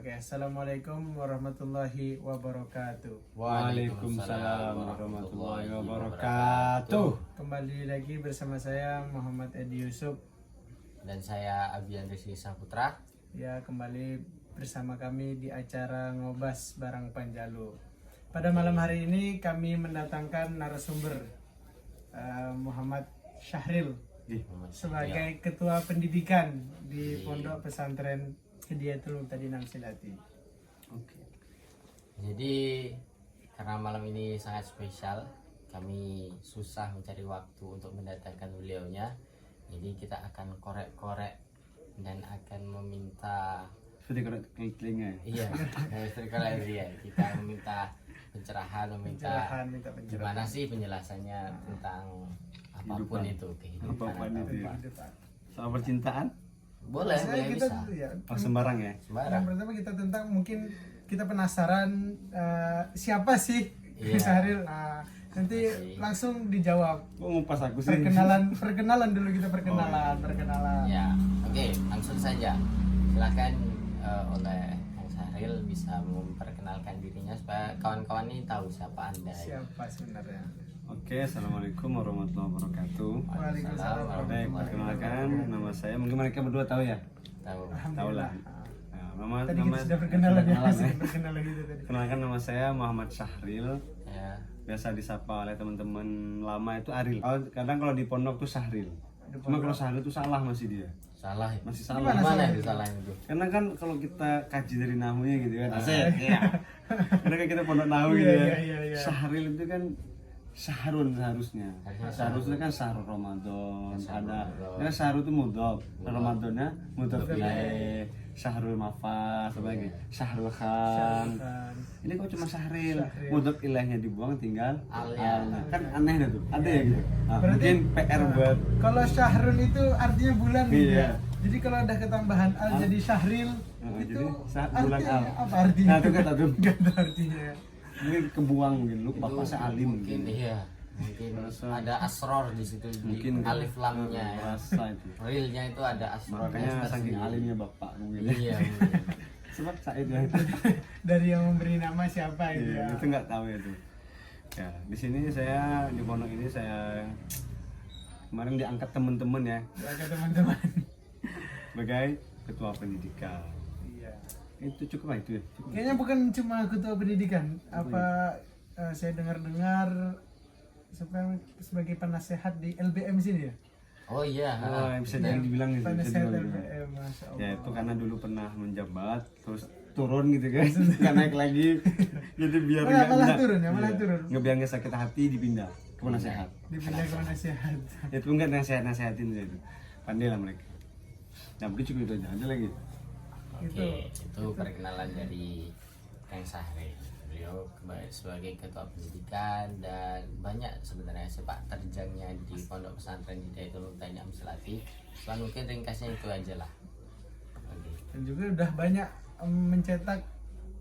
Oke, assalamualaikum warahmatullahi wabarakatuh. Waalaikumsalam warahmatullahi wabarakatuh. Kembali lagi bersama saya Muhammad Edi Yusuf. Dan saya Abian Rizky Saputra. Ya, kembali bersama kami di acara Ngobas Barang Panjalu. Pada malam hari ini kami mendatangkan narasumber Muhammad Syahril sebagai Ketua Pendidikan di Pondok Pesantren Hidayatul Muhtadin Amsilati. Oke. Jadi karena malam ini sangat spesial, kami susah mencari waktu untuk mendatangkan beliaunya. Jadi kita akan korek-korek dan akan meminta Seperti korek telinga. iya, seperti korek dia. Kita meminta pencerahan, Pencerahan. gimana sih penjelasannya tentang apapun Kehidupan. itu, kehidupan Apapun atau itu ya. apa. Soal percintaan? Boleh, Saya boleh kita bisa. ya, Oh, sembarang ya? yang Sembarang. pertama kita tentang mungkin kita penasaran siapa sih Iya. Syahril. Nah, nanti Masih. langsung dijawab. Kok ngupas aku sih? Perkenalan dulu kita perkenalan. Ya, oke, langsung saja. Silakan oleh Kang Syahril bisa memperkenalkan dirinya supaya kawan-kawan ini tahu siapa Anda. Siapa sebenarnya? Oke, assalamualaikum warahmatullahi wabarakatuh. Waalaikumsalam. Baik, perkenalkan nama saya. Mungkin mereka berdua tahu ya? Tahu. Tahu lah. Nah, Tadi kita sudah perkenalan ya, perkenalan, masih perkenalan gitu tadi. Kenalkan, nama saya Muhammad Syahril. Ya. Biasa disapa oleh teman-teman lama itu Aril. Kadang kalau di pondok tuh Syahril. Cuma kalau Syahril itu salah masih dia. Salah ya? Masih salah. Gimana itu salah itu? Karena kan kalau kita kaji dari nahunya gitu kan, asik, ya. Karena kan kita pondok nahu gitu Iya, ya. iya. Syahril itu kan Syahrun seharusnya. Harusnya Seharusnya kan Syahrul Ramadan. Syahrul Ada. Ramadan. Karena Syahrul itu mudhof, Ramadannya mudhof ilaih. Syahrul Mafas, apa lagi? Syahrul Khan. Kan. Ini kok cuma Syahril, Syahril. mudhof ilaihnya dibuang tinggal Alnya. Kan aneh dah tuh. Ada ya gitu. Nah, Berarti- mungkin PR buat Kalau Syahrul itu artinya bulan gitu Iya. ya. Jadi kalau ada ketambahan al jadi Syahril itu jadi bulan artinya al. apa artinya? Nah, itu kata tuh. Gak ada artinya. Mungkin kebuang mungkin lu bapak Itu saya alim mungkin mungkin. iya. Mungkin Merasa- ada asror di situ di Mungkin alif lamnya ya. merasa itu. Realnya itu ada asror. Makanya saking alimnya bapak mungkin. Iya. mungkin. Sebab Said ya. Dari yang memberi nama siapa itu ya. Iya, itu nggak tahu ya tuh. Ya, di sini saya di pondok ini saya kemarin diangkat teman-teman ya Ya ke teman-teman. sebagai ketua pendidikan. Iya. Itu cukup lah itu ya. Cukup. Kayaknya bukan cuma ketua pendidikan. Apa saya dengar-dengar sebagai penasehat di LBM sini ya? Oh iya. Oh, yang bisa jadi dibilang gitu. bisa Penasehat dibilang. LBM, Masya Allah. Ya itu karena dulu pernah menjabat terus turun gitu kan nggak naik lagi jadi biar Malah nggak- turun ya, malah iya. turun. Nggak biar nggak sakit hati dipindah ke penasehat. Dipindah ke penasehat. Itu nggak nasehatin saya itu pandai lah mereka. Nah mungkin cukup itu aja. Ada lagi? Oke, itu perkenalan dari Kang Syahril. Beliau sebagai ketua pendidikan dan banyak sebenarnya sepak terjangnya di Pondok Pesantren Hidayatul Muhtadin Amsilati. Cuman mungkin ringkasnya itu aja lah. Oke. Dan juga udah banyak mencetak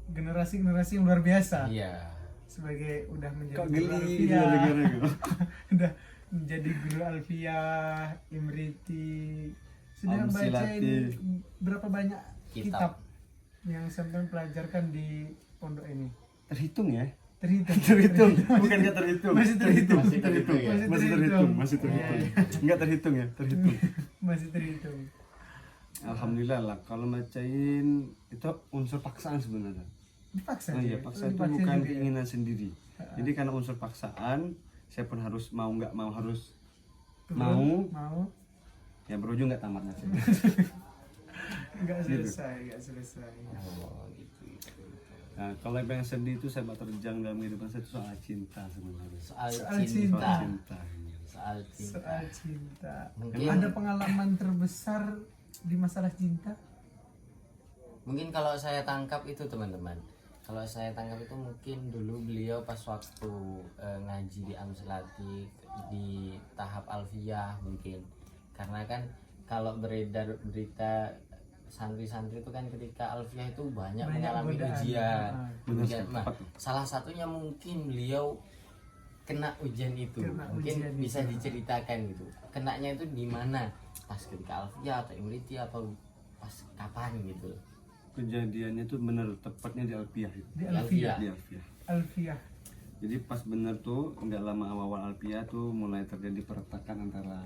generasi-generasi yang luar biasa. Iya. Sebagai udah menjadi Kok guru geli alfiyah. gitu negara gitu. Udah menjadi guru alfiyah, imriti. Sudah Amsilati. bacain berapa banyak kitab Kitab. yang sampai pelajarkan di pondok ini? Terhitung ya? Terhitung. Bukan nggak terhitung. Masih terhitung. Masih terhitung ya? Masih terhitung. Masih terhitung. Nggak terhitung ya? Terhitung. Masih terhitung. Alhamdulillah lah. Kalau bacain itu unsur paksaan sebenarnya. Dipaksa. Oh iya, ya? paksa itu Dipaksa bukan juga ya? keinginan sendiri. Jadi karena unsur paksaan, saya pun harus mau nggak mau harus Turun, mau. mau. Ya berujung nggak tamat nanti. Nggak Gitu. selesai. Oh, gitu. Nah, kalau yang sedih itu saya terjang dalam kehidupan saya itu soal cinta sebenarnya. Soal Soal cinta. Soal cinta. Soal cinta. Soal cinta. Mungkin Ada pengalaman terbesar di masalah cinta? Mungkin kalau saya tangkap itu teman-teman. Kalau saya tangkap itu mungkin dulu beliau pas waktu ngaji di Amsilati di tahap alfiyah mungkin. Karena kan kalau beredar berita santri-santri itu kan ketika alfiyah itu banyak mengalami godaan. ujian. Benar Ujian. sekali, Nah, tepat tuh. salah satunya mungkin beliau kena ujian itu. Kena Mungkin ujian bisa itu. diceritakan gitu. Kenanya itu di mana? Pas ketika alfiyah atau imriti atau pas kapan gitu. kejadiannya tuh bener tepatnya di Alfiah itu. Di Alfiah. Di Alfiah. Alfiah. Jadi pas bener tuh nggak lama awal Alfiah tuh mulai terjadi peretakan antara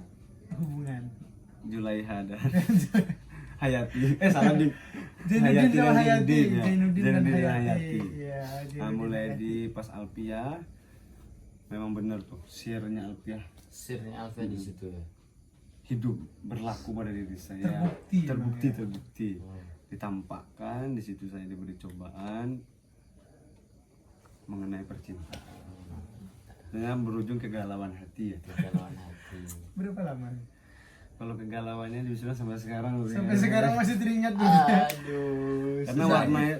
Hubungan. Julaiha dan Hayati. Salah di Zainuddin sama dan Hayati. Zainuddin, ya. Zainuddin dan Zainuddin Hayati. Iya, Nah, Zainuddin mulai dan Hayati. di pas Alfiah memang bener tuh sirnya Alfiah Sirnya Alfiah di situ ya. hidup berlaku pada diri saya. Terbukti, Terbukti. Ditampakkan di situ saya diberi cobaan mengenai percintaan. Dengan berujung kegalauan hati ya. Kegalauan hati. Berapa lama? Kalau kegalauannya justru sampai sekarang Sampai sekarang masih teringat gitu. Aduh.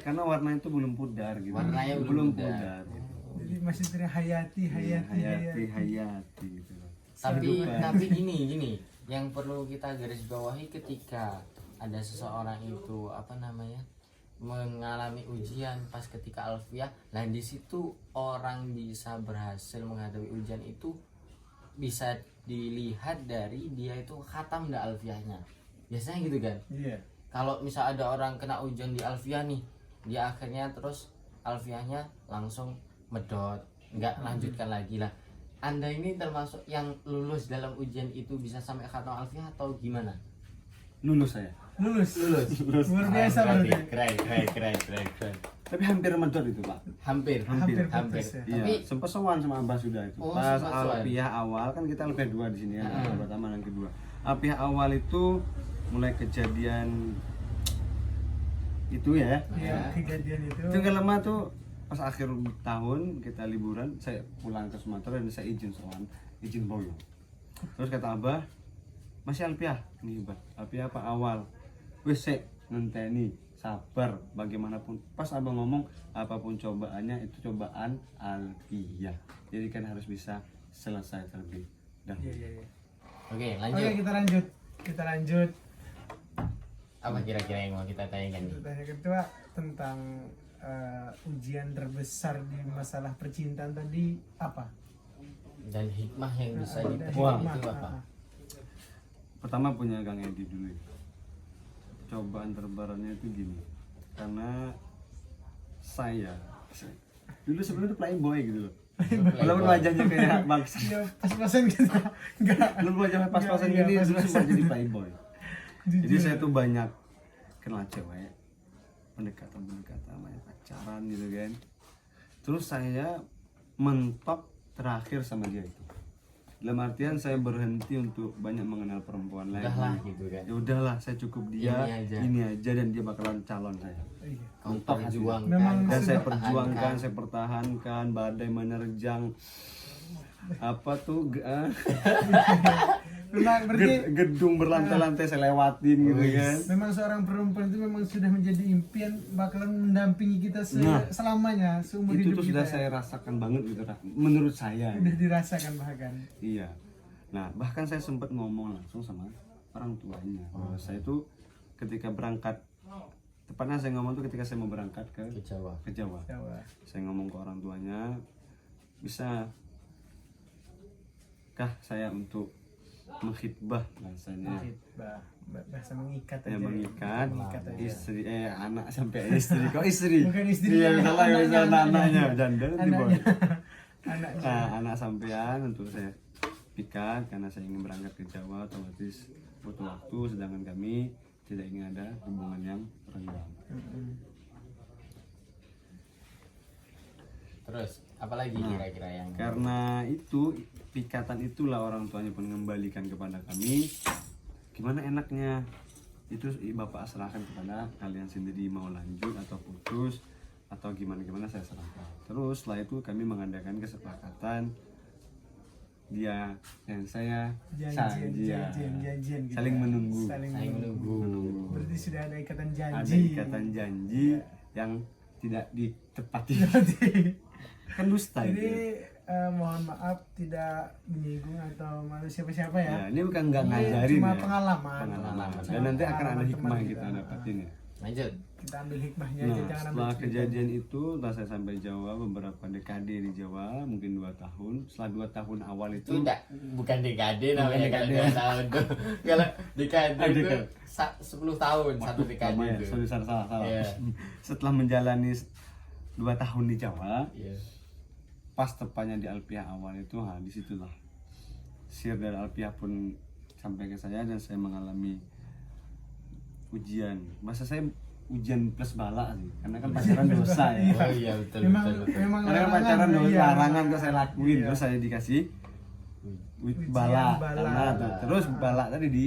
karena warna itu belum pudar gitu. Warnanya belum pudar. gitu. Jadi masih teringat Hayati. Hayati gitu. Tapi gini, yang perlu kita garis bawahi ketika ada seseorang itu mengalami ujian pas ketika Alfiah, nah di situ orang bisa berhasil menghadapi ujian itu bisa dilihat dari dia itu khatam nggak Alfiahnya. Biasanya gitu kan. Iya. Kalau misal ada orang kena ujian di Alfiah nih, dia akhirnya terus Alfiahnya langsung medot, nggak lanjutkan lagi lah. Anda ini termasuk yang lulus dalam ujian itu bisa sampai khatam Alfiah atau gimana? Lulus saya. Lulus. Luar biasa berarti. Keren. Tapi hampir medot itu Pak. Hampir. Hampir putus ya. Iya, Tapi sempat sowan sama Abah sudah itu. Oh, Pas sempat sowan. Alfiah awal kan kita Alfiah 2 di sini ya, Alfiah pertama dan kedua. Alfiah awal itu mulai kejadian itu ya. Iya, kejadian itu. Itu nggak lama tuh pas akhir tahun kita liburan, saya pulang ke Sumatera dan saya izin boyo. Terus kata Abah, masih Alfiah nih Abah. Alfiah apa awal? Wes sik ngenteni, sabar bagaimanapun. Pas Abah ngomong apapun cobaannya itu cobaan Alfiah. Jadi kan harus bisa selesai terlebih dahulu. Iya. Oke, Oke, lanjut. kita lanjut. Apa kira-kira yang mau kita tanyakan nih? Tanya kedua tentang ujian terbesar di masalah percintaan tadi apa? Dan hikmah yang bisa Dan dipetik Wah. itu apa? Pertama punya Kang Edi dulu. Cobaan terberatnya itu gini. Karena saya dulu sebelumnya itu playboy gitu loh. Walaupun wajahnya kayak bangsa. Iya, pas-pasan gitu. Enggak. Belum wajah pas-pasan Iya, gini dulu pas-pasan. sempat jadi playboy. Jadi Jujur. saya tuh banyak kenal cewek, pendekatan banyak pacaran gitu kan. Terus saya mentok terakhir sama dia itu. Dalam artian saya berhenti untuk banyak mengenal perempuan lain. Udahlah gitu kan. Ya udahlah, saya cukup dia Ini aja. dan dia bakalan calon saya. Iya. Kau Mentok hati. perjuangkan. Memang Dan saya sudah perjuangkan, saya pertahankan, badai menerjang apa tuh Memang berarti gedung berlantai-lantai saya lewatin gitu kan. memang seorang perempuan itu memang sudah menjadi impian bakalan mendampingi kita Nah, selamanya seumur Itu hidup tuh kita. sudah saya rasakan banget gitu menurut saya. Udah dirasakan bahkan. Iya. Nah, bahkan saya sempat ngomong langsung sama orang tuanya bahwa saya tuh ketika berangkat, tepatnya saya ngomong tuh ketika saya mau berangkat ke Ke Jawa. Jawa. Jawa. Saya ngomong ke orang tuanya, bisa kah saya untuk menghitbah bahasanya, Bahasa mengikat aja. ya mengikat aja. istri anak sampai istri kok istri Bukan istri, iya anak- salah ya anaknya, anaknya janda di bawah. Anaknya. Nah, anak sampean untuk saya pikat karena saya ingin berangkat ke Jawa, otomatis butuh waktu, sedangkan kami tidak ingin ada hubungan yang renggang. Terus apalagi kira-kira yang Karena itu pikatan itulah orang tuanya pun mengembalikan kepada kami gimana enaknya itu bapak serahkan kepada kalian sendiri mau lanjut atau putus atau gimana saya serahkan. Terus setelah itu kami mengadakan kesepakatan dia dan saya Janjian gitu. saling menunggu. Saling saling menunggu. menunggu. Berarti sudah ada ikatan Ada janji. ikatan janji yang tidak ditepati. Kan dusta Jadi itu. mohon maaf tidak menyinggung atau malu siapa-siapa ya. Ya, ini bukan nggak Ini ngajarin cuma ya. pengalaman. Pengalaman. Cuma Dan nanti akan ada pengalaman hikmah teman kita dapatin ya. Lanjut. Kita ambil hikmahnya Nah, aja, jangan ambil setelah ceritanya. kejadian itu, setelah saya sampai Jawa beberapa dekade di Jawa, mungkin 2 tahun. Setelah 2 tahun awal Itu itu, enggak, bukan dekade namanya kalau dekade. 2 tahun tuh. Kalau dekade Ah, itu dekade. 10 tahun satu dekade ya, itu. sorry, salah. Iya. Setelah menjalani 2 tahun di Jawa, Iya. pas tepatnya di Alpiah awal itu, disitulah share dari Alpiah pun sampai ke saya dan saya mengalami ujian. Masa saya ujian plus bala sih, karena kan pacaran dosa ya. Oh iya betul Memang betul. betul. memang Karena kan pacaran dosa, iya. larangan kok saya lakuin, Iya. terus saya dikasih Ujian bala. bala. Karena terus bala tadi di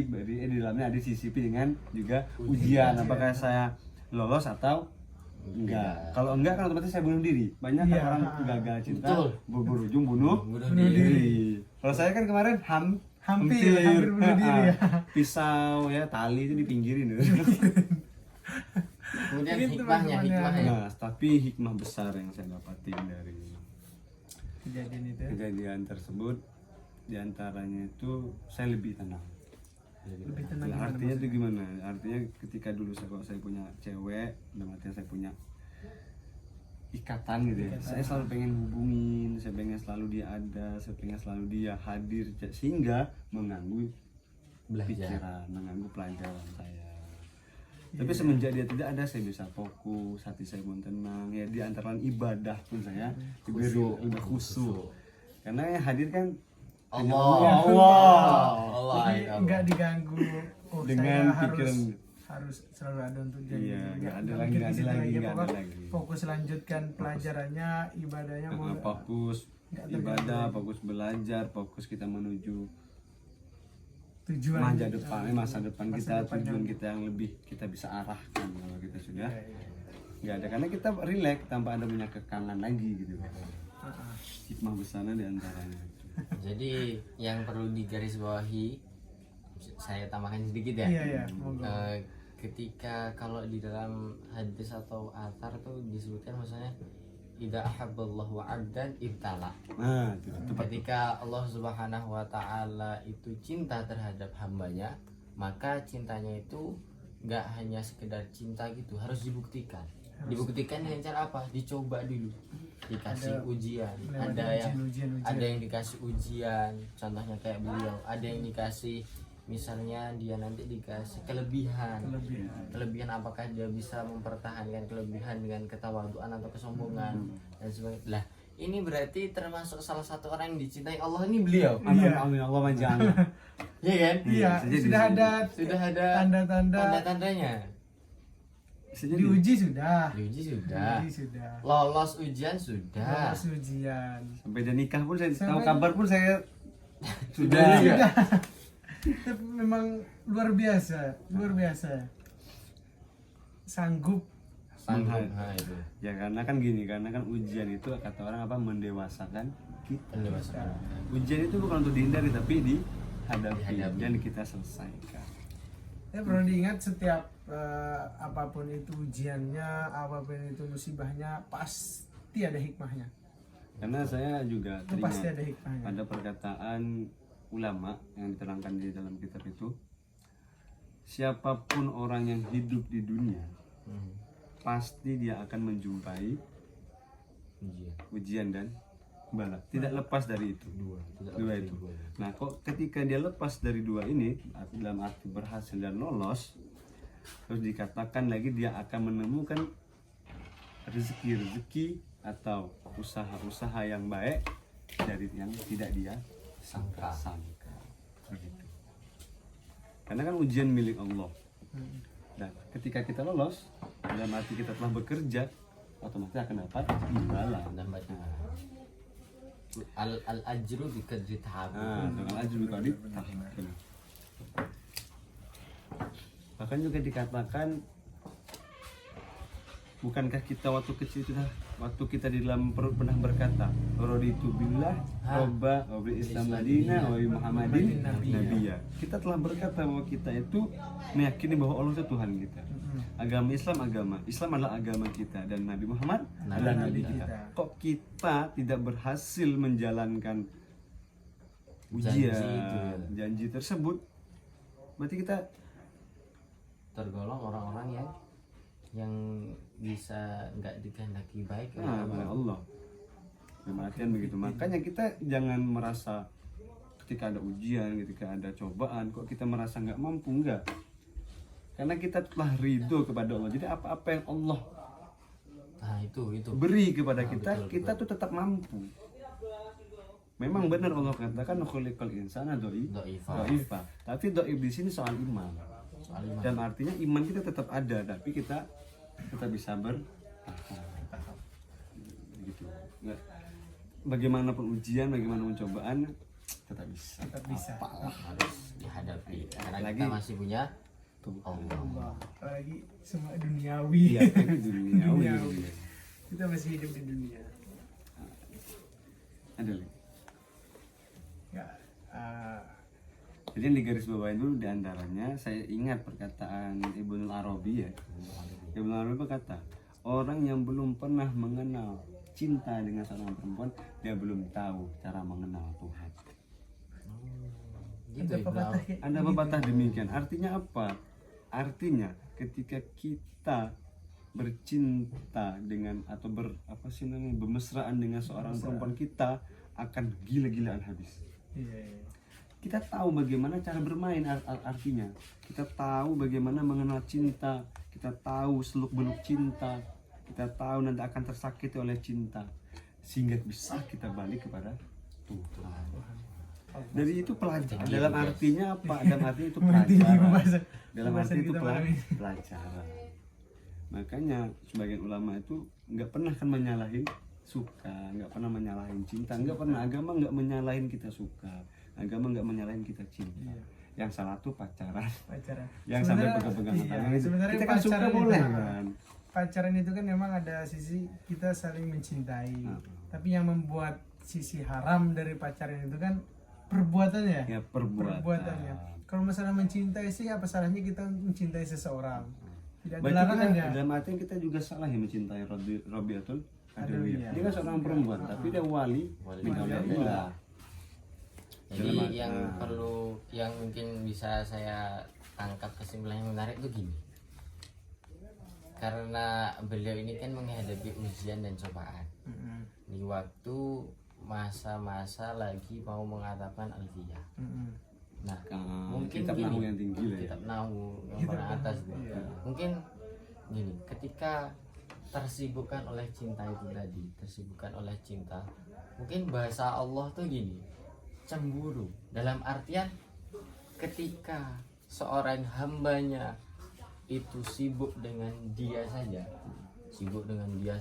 dalamnya ada CCP dengan juga ujian. Apakah saya lolos atau enggak? Kalau enggak kan otomatis saya bunuh diri. Banyak kan Iya. orang gagal cinta Betul. berujung bunuh Bunuh diri. Kalau saya kan kemarin Hampir bunuh diri ya. Pisau ya, tali itu dipinggirin. Kemudian Ini hikmahnya, teman-temannya. hikmahnya. Nah, tapi hikmah besar yang saya dapatin dari Kejadian itu. kejadian tersebut, diantaranya itu saya lebih tenang. Lebih tenang Ya, gimana artinya itu maksudnya? gimana? Artinya ketika dulu kalau saya punya cewek, dan artinya saya punya ikatan gitu ya. Saya selalu pengen hubungin, saya pengen selalu dia ada, saya pengen selalu dia hadir, sehingga mengganggu Belajar. pikiran, mengganggu pelajaran saya. Tapi semenjak dia tidak ada, saya bisa fokus, hati saya pun tenang. Ya di antara ibadah pun saya diberi lebih khusyuk. Karena yang hadir kan hanya Allah. Allah. Jadi ya Allah. nggak diganggu. Oh, Dengan saya pikiran. harus selalu ada untuk jadi. Iya, nggak ada Nggak lagi, mikir nggak ke ada situ lagi, aja, nggak ada pokok lagi. Fokus lanjutkan pelajarannya, ibadahnya mau Fokus nggak terganggu ibadah, lagi. fokus belajar, fokus kita menuju tujuan masa depan masa kita, depan tujuan yang- kita yang lebih kita bisa arahkan kalau kita sudah Iya, iya. nggak ada, karena kita relax tanpa ada punya kekangan lagi gitu. Ah, Hikmah besarnya diantaranya itu. Jadi yang perlu digarisbawahi, saya tambahkan sedikit ya. Iya, iya, monggo. Ketika kalau di dalam hadis atau athar tuh disebutkan maksudnya idza ahabballahu 'abdan ibtala. Nah, itu tepat. Ketika Allah Subhanahu wa taala itu cinta terhadap hambanya, maka cintanya itu nggak hanya sekedar cinta gitu, harus dibuktikan. Dibuktikan dengan cara apa? Dicoba dulu. Dikasih Ada ujian. lewat Ada ujian. yang dikasih ujian, contohnya kayak beliau. Ada yang dikasih misalnya dia nanti dikasih kelebihan. Kelebihan apakah dia bisa mempertahankan kelebihan dengan ketawaduan atau kesombongan dan sebagainya. Lah, ini berarti termasuk salah satu orang yang dicintai Allah ini beliau. Amin, amin, Allah manjang. Iya kan? Iya, Bisa jadi sudah sih. ada Sudah ada tanda-tanda tanda-tandanya. Bisa jadi. diuji sudah. Diuji sudah. Diuji sudah. Lolos ujian sudah. Lolos ujian. Sampai dia nikah pun saya tahu Sampai- kabar pun saya Sudah. sudah. Tapi memang luar biasa, luar biasa. Sanggup. Sanggup. Menghad- Nah, itu. Ya karena kan gini, karena kan ujian itu kata orang apa, mendewasakan kita. Pendewasaan. Ujian itu bukan untuk dihindari tapi dihadapi Dihadapi. dan kita selesaikan. Ya perlu diingat setiap apapun itu ujiannya, apapun itu musibahnya, pasti ada hikmahnya. Karena saya juga Itu pasti ada teringat hikmahnya. ada perkataan ulama yang diterangkan di dalam kitab itu, siapapun orang yang hidup di dunia Hmm. pasti dia akan menjumpai Ujian. ujian dan bala, tidak lepas dari itu. Tidak Dua lebih itu. dari dua. Nah, kok ketika dia lepas dari dua ini, dalam arti berhasil dan lolos, terus dikatakan lagi dia akan menemukan rezeki atau usaha-usaha yang baik dari yang tidak dia Sangka. Begitu. Karena kan ujian milik Allah. Hmm. Dan ketika kita lolos, dalam arti kita telah bekerja, otomatis akan dapat imbalan. Dan baca. Al ajru bi qadri ta'ab. Nah, dengan ajr biqadri tahkim. Bahkan juga dikatakan, bukankah kita waktu kecil itu waktu kita di dalam perut pernah berkata, raditu billah robba wa bil islam madina wa bi muhammadin nabiyya. Kita telah berkata bahwa kita itu meyakini bahwa Allah itu Tuhan kita. Agama Islam adalah agama kita, dan Nabi Muhammad adalah nabi kita. Kok kita tidak berhasil menjalankan ujian janji tersebut? Berarti kita Tergolong orang-orang yang yang bisa nggak dikehendaki baik Nah, oleh Allah. Dalam artian begitu. Makanya kita jangan merasa ketika ada ujian, ketika ada cobaan, kok kita merasa nggak mampu, enggak. Karena kita telah ridho kepada Allah. Jadi apa-apa yang Allah Nah itu beri kepada Nah, kita, betul, kita tuh tetap mampu. Memang benar Allah katakan khuliqal insana dha'ifa. Tapi dhaif di sini soal iman. soal iman. Dan artinya iman kita tetap ada, tapi kita bisa bertahap. Gitu. Nggak, bagaimanapun ujian, bagaimanapun cobaan, tetap bisa. Tetap bisa. Harus dihadapi karena Lagi. kita masih punya Tuh. Allah. Allah. Apalagi semua duniawi. Iya, itu dunia. Duniawi. Kita masih hidup di dunia. Ada lagi. Ya, Jadi yang digaris bawahi dulu diantaranya saya ingat perkataan Ibnu Arabi ya. Ibnu Arabi berkata, orang yang belum pernah mengenal cinta dengan seorang perempuan, dia belum tahu cara mengenal Tuhan. Gitu ada ya, pepatah Bro. kayak Ada pepatah demikian. Artinya apa? Artinya ketika kita bercinta dengan atau bermesraan dengan seorang perempuan, kita akan gila-gilaan habis. Iya, iya. Kita tahu bagaimana cara bermain, artinya kita tahu bagaimana mengenal cinta, kita tahu seluk-beluk cinta, kita tahu nanti akan tersakiti oleh cinta, sehingga bisa kita balik kepada Tuhan. Dari itu pelajaran. Dalam artinya apa? Dalam artinya itu pelajaran. Dalam arti itu pelajaran. Makanya sebagian ulama itu nggak pernah kan menyalahin suka, nggak pernah menyalahin cinta, nggak pernah. Agama nggak menyalahin kita suka, agama nggak menyalahin kita cinta. Yang salah tuh pacaran. Yang sampai pegang-pegang tangan itu. Sebenarnya Kita kan suka pacaran boleh itu- kan. Pacaran itu kan memang ada sisi kita saling mencintai. Tapi yang membuat sisi haram dari pacaran itu kan perbuatannya. Ya perbuatan. Perbuatannya. Kalau masalah mencintai sih apa salahnya kita mencintai seseorang? Tidak ada Berarti larangan kita, ya. dalam artian kita juga salah ya mencintai Robiatul Adawiyah. Dia kan seorang perempuan, tapi dia wali min auliyaillah. Jadi Dalam- yang nah. perlu, yang mungkin bisa saya tangkap kesimpulan yang menarik itu gini. Karena beliau ini kan menghadapi ujian dan cobaan Mm-mm. di waktu masa-masa lagi mau mengatakan alfiyah. Mm-mm. Nah, Ah, mungkin kitab gini, nahu yang tinggi lah ya. kitab nahu yang Kitab paling nahu, atas gitu. iya. Mungkin gini, ketika tersibukkan oleh cinta itu tadi, tersibukkan oleh cinta, mungkin bahasa Allah tuh gini, cemburu. Dalam artian ketika seorang hambanya itu sibuk dengan dia saja, sibuk dengan dia,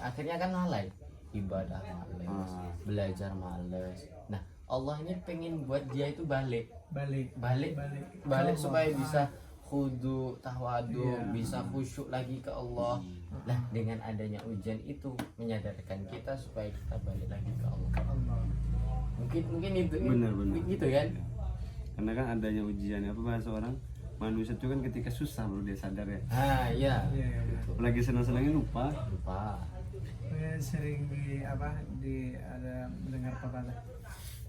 akhirnya kan lalai, ibadah males, belajar males. Nah, Allah ini pengen buat dia itu balik Balik. supaya bisa khudu, tawadu, Iya. bisa khusyuk lagi ke Allah. Nah, dengan adanya ujian itu menyadarkan kita supaya kita balik lagi ke Allah. Allah. Mungkin itu Benar. gitu kan. Ya. Karena kan adanya ujian, apa bahasa orang, manusia itu kan ketika susah baru dia sadar ya. Ah iya, Iya, iya, iya. Apalagi senang-senangnya lupa. lupa. Saya sering ada mendengar pepatah.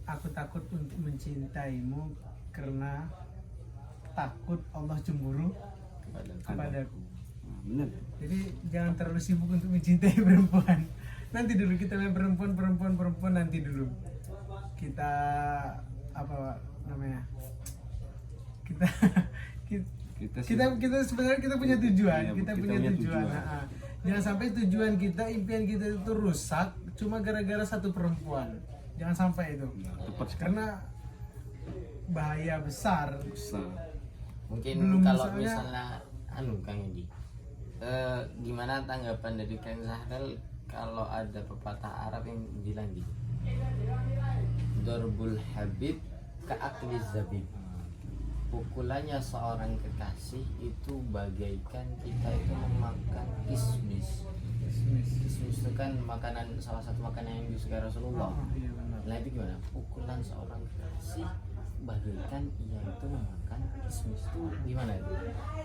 Aku takut untuk mencintaimu karena takut Allah cemburu kepadaku. Nah, benar. Jadi jangan terlalu sibuk untuk mencintai perempuan. Nanti dulu kita main perempuan nanti dulu. Kita apa namanya? Kita kita sebenarnya kita punya tujuan. Iya, kita kita punya punya tujuan. tujuan. Nah, jangan sampai tujuan kita, impian kita itu rusak cuma gara-gara satu perempuan. Jangan sampai itu. Tepat sekali. Karena bahaya besar. Besar. Mungkin Belum kalau misalnya- misalnya Kang Edi, gimana tanggapan dari Kang Zahril kalau ada pepatah Arab yang bilang gitu, Dorbul Habib ka'akli zabib. Pukulannya seorang kekasih itu bagaikan kita itu memakan kismis. Kismis itu kan makanan, salah satu makanan yang disukai Rasulullah. Iya benar. Nah itu gimana? Pukulan seorang kekasih bagaikan ia itu memakan kismis itu gimana itu?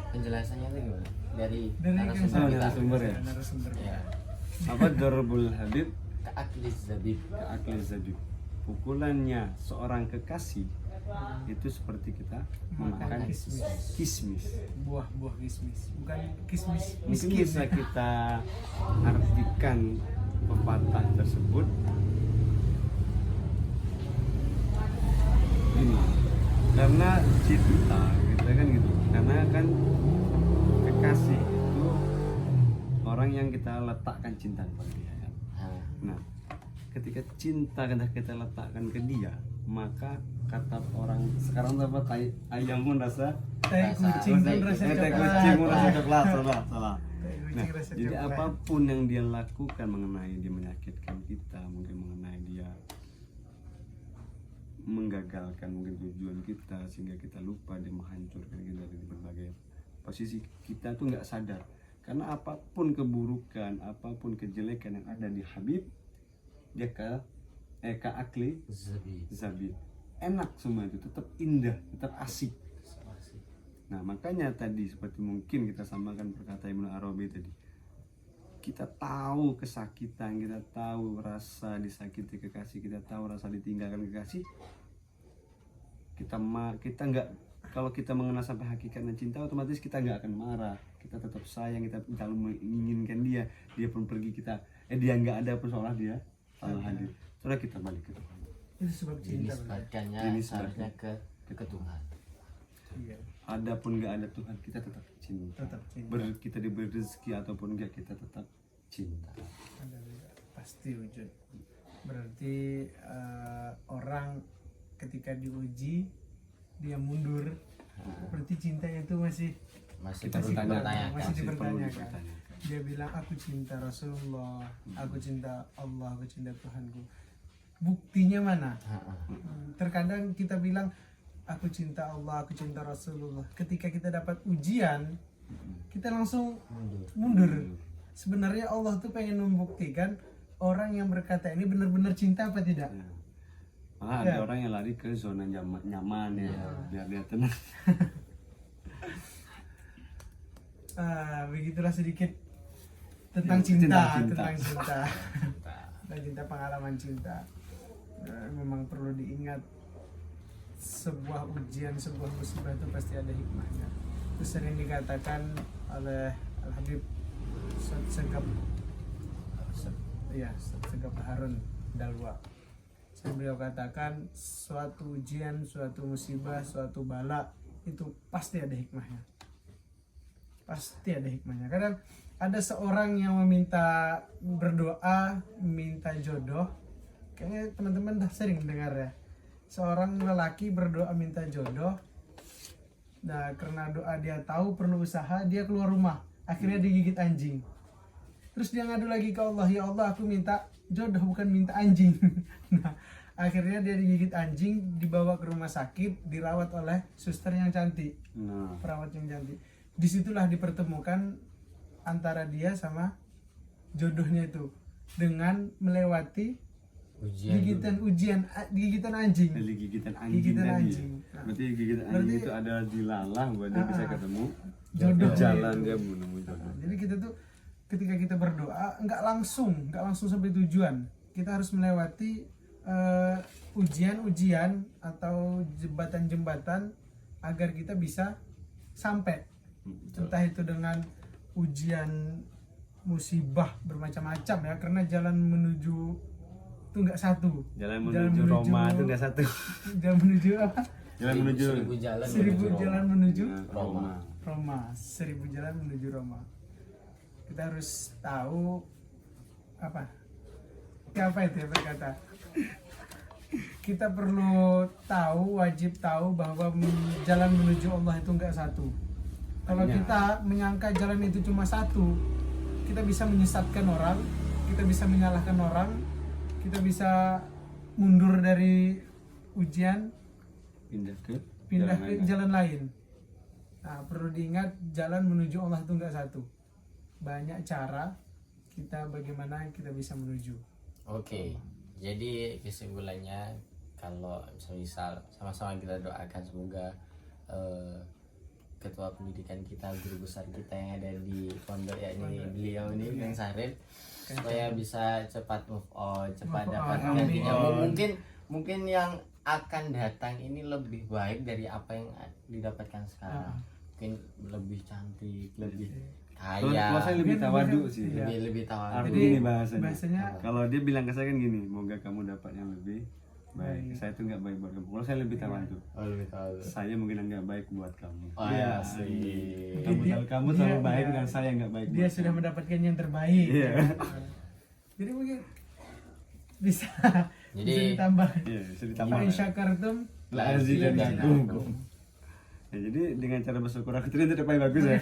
Penjelasannya itu gimana? Dari narasumber kita. narasumber ya? Narasumber. Ya. Apa Darbul Habib Ka'akli zabib. ke akil zabib. Pukulannya seorang kekasih itu seperti kita makan kismis. Buah-buah kismis, bukan kismis Mungkin miskin. bisa kita artikan pepatah tersebut ini, karena cinta kita kan gitu, karena kan kekasih itu orang yang kita letakkan cinta kepada dia kan. Nah, ketika cinta kita letakkan ke dia, maka kata orang sekarang apa, ayam pun rasa Tai kucing pun rasa teh coklat. kucing pun rasa coklat, salah. Tai kucing Nah, rasa jadi coklat. apapun yang dia lakukan mengenai dia menyakitkan kita, mungkin mengenai dia menggagalkan mungkin tujuan kita, sehingga kita lupa dia menghancurkan kita dari berbagai posisi, kita tuh nggak sadar. Karena apapun keburukan, apapun kejelekan yang ada di Habib, dia ke akli Zabid, enak semua itu, tetap indah, tetap asik. Nah makanya tadi seperti mungkin kita samakan perkataan Ibnu Arabi tadi, kita tahu kesakitan, kita tahu rasa disakiti kekasih, kita tahu rasa ditinggalkan kekasih, kita nggak, kalau kita mengenal sampai hakikat dan cinta, otomatis kita nggak akan marah, kita tetap sayang, kita selalu menginginkan dia pun pergi, dia nggak ada pun seolah dia selalu hadir. Setelah kita balik ke Tuhan, Itu sebab cinta. Dinisbatkannya seharusnya ke Tuhan. Iya, adapun nggak ada Tuhan, kita tetap cinta. tetap cinta. Kita diberi rezeki ataupun enggak, kita tetap cinta. Pasti wujud. Berarti orang ketika diuji dia mundur, berarti cintanya itu masih Kita bertanya, masih perlu dipertanyakan. dipertanyakan. Dia bilang aku cinta Rasulullah, aku cinta Allah, aku cinta Tuhanku. Buktinya mana? Terkadang kita bilang aku cinta Allah, aku cinta Rasulullah. Ketika kita dapat ujian, kita langsung mundur. Sebenarnya Allah tuh pengen membuktikan orang yang berkata ini benar-benar cinta apa tidak. Ya. Malah ada orang yang lari ke zona nyaman ya, biar dia tenang. Begitulah sedikit tentang cinta, cinta. tentang cinta, tentang cinta, pengalaman cinta. Memang perlu diingat, sebuah ujian, sebuah musibah itu pasti ada hikmahnya. Itu sering dikatakan oleh Al Habib Segap Harun Dalwa. Beliau katakan suatu ujian, suatu musibah, suatu bala itu pasti ada hikmahnya. Pasti ada hikmahnya. Kadang ada seorang yang berdoa minta jodoh. Kayaknya teman-teman dah sering mendengar ya. Seorang lelaki berdoa minta jodoh. Nah, karena doa dia tahu perlu usaha, dia keluar rumah. Akhirnya digigit anjing. Terus dia ngadu lagi ke Allah, ya Allah aku minta jodoh bukan minta anjing. Nah, akhirnya dia digigit anjing, dibawa ke rumah sakit, dirawat oleh suster yang cantik. Perawat yang cantik. Disitulah dipertemukan antara dia sama jodohnya itu dengan melewati gigitan anjing. Dari gigitan anjing tadi. anjing. Nah, Berarti gigitan anjing itu adalah dilalah buat dia bisa ketemu jodoh jalan itu. dia menemui jodoh. Jadi kita tuh ketika kita berdoa nggak langsung sampai tujuan. Kita harus melewati ujian-ujian atau jembatan-jembatan agar kita bisa sampai. Entah itu dengan ujian musibah bermacam-macam ya, karena jalan menuju itu nggak satu. Jalan menuju Roma itu nggak satu. Jalan menuju apa? Jalan menuju Seribu jalan menuju Roma. Roma. 1000 jalan menuju Roma. Kita harus tahu apa itu ya berkata. Kita perlu tahu, wajib tahu bahwa jalan menuju Allah itu enggak satu. Kalau kita menyangka jalan itu cuma satu, kita bisa menyesatkan orang, kita bisa menyalahkan orang, kita bisa mundur dari ujian, Pindah ke jalan lain. Nah, perlu diingat jalan menuju Allah itu enggak satu. Banyak cara bagaimana kita bisa menuju. Oke, jadi kesimpulannya kalau misal sama-sama kita doakan semoga ketua pendidikan kita, guru besar kita yang ada di pondok yakni beliau ini Kang Sahril, supaya bisa cepat move on, cepat dapat gantinya. Mungkin yang akan datang ini lebih baik dari apa yang didapatkan sekarang. Mungkin lebih cantik, lebih Kalau kaya, saya lebih tawadu sih. Iya. lebih tahu. Arti Jadi, gini bahasanya. bahasanya Kalau dia bilang ke saya kan gini, moga kamu dapat yang lebih baik. Baik. Saya tuh nggak baik buat kamu. Kalau saya lebih tawadu. Oh, lebih tahu. Saya mungkin nggak baik buat kamu. Oh, Iya. asik. Kamu Dia- tahu kamu dia- terlalu baik iya. dan saya nggak baik. dia buat sudah kamu. mendapatkan yang terbaik. Iya. Jadi mungkin bisa Jadi- bisa ditambah. Iya, bisa ditambah. Wa in syakartum La azidannakum. Ya, jadi dengan cara bersyukur aku ternyata paling bagus ya.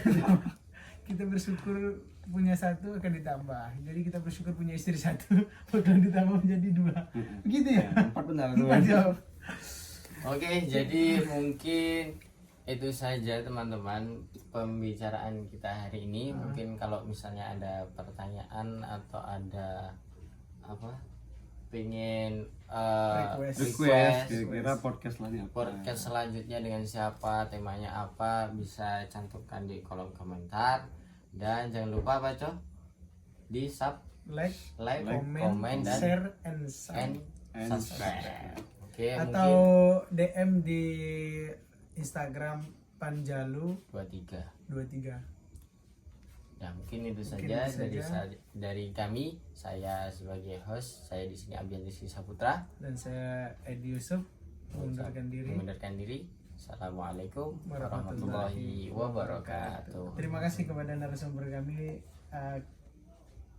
Kita bersyukur punya satu akan ditambah. Jadi kita bersyukur punya istri satu akan ditambah menjadi 2. Begitu ya? 4 benar tuh. Empat jawab. Oke, jadi mungkin itu saja teman-teman pembicaraan kita hari ini. Mungkin kalau misalnya ada pertanyaan atau ada apa, pengen Request kira-kira podcast lainnya apa? podcast selanjutnya dengan siapa, temanya apa, bisa cantumkan di kolom komentar. Dan jangan lupa apa Cok? Di Like, like, comment, komen, dan share, and sub. subscribe. Oke, Atau mungkin DM di Instagram Panjalu 23. 23. Ya mungkin itu Mungkin saja itu saja. dari kami. Saya sebagai host, saya di sini Abian Rizky Saputra Dan saya Edi Yusuf mengundurkan diri. Assalamualaikum Warahmatullahi warahmatullahi wabarakatuh. Terima kasih kepada narasumber kami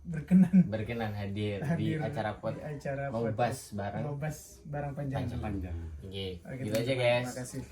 Berkenan hadir hadir di acara di acara Ngobas bareng Ngobas barang panjang. Panjang. Oke, Oke, gitu aja teman-teman, guys. Terima kasih.